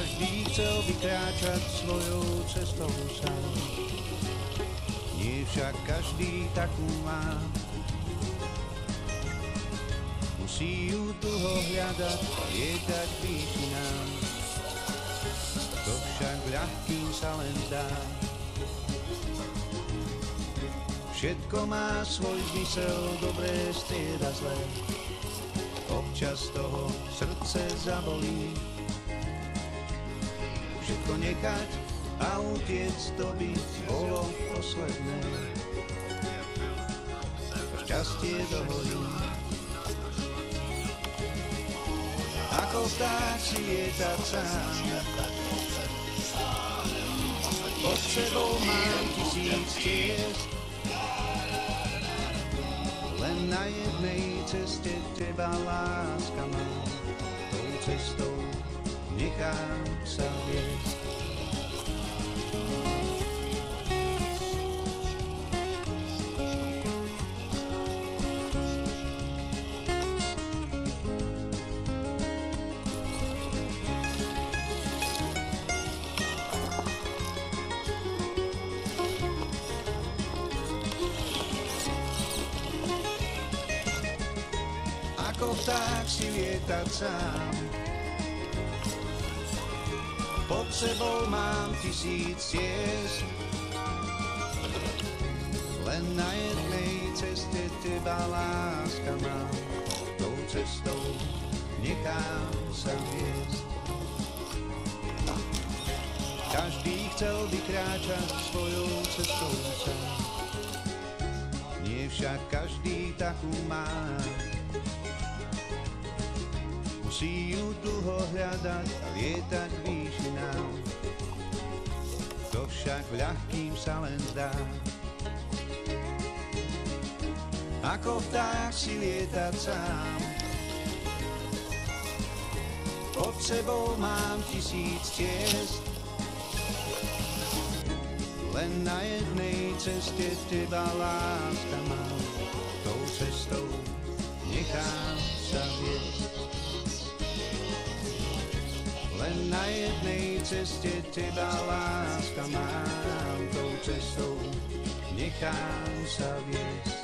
Každý chcel by kráčať svojou cestou sám, nie však každý takú má. Musí ju dlho hľadať, lietať k výšinám, to však ľahkým sa len zdá. Všetko má svoj zmysel, dobré strieda zlé, občas toho srdce zabolí. Všetko nechať a utiec, to by bolo posledné. Šťastie dohorí, ako vták si lietať sám. Pod sebou mám 1000 ciest, len na jednej ceste teba láska mám. Tou cestou nechám sa viesť. Ako vták si lietať sám, pod sebou mám 1000 ciest, len na jednej ceste teba láska mám. Tou cestou nechám sa viesť. Každý chcel by kráčať svojou cestou sám, nie však každý takú má. Musí ju dlho hľadať a lietať k výšinám, to však ľahkým sa len zdá. Ako vták si lietať sám, pod sebou mám 1000 ciest, len na jednej ceste teba láska mám. Tou cestou nechám sa viesť. Len na jednej ceste teba láska mám, tou cestou nechám sa viesť.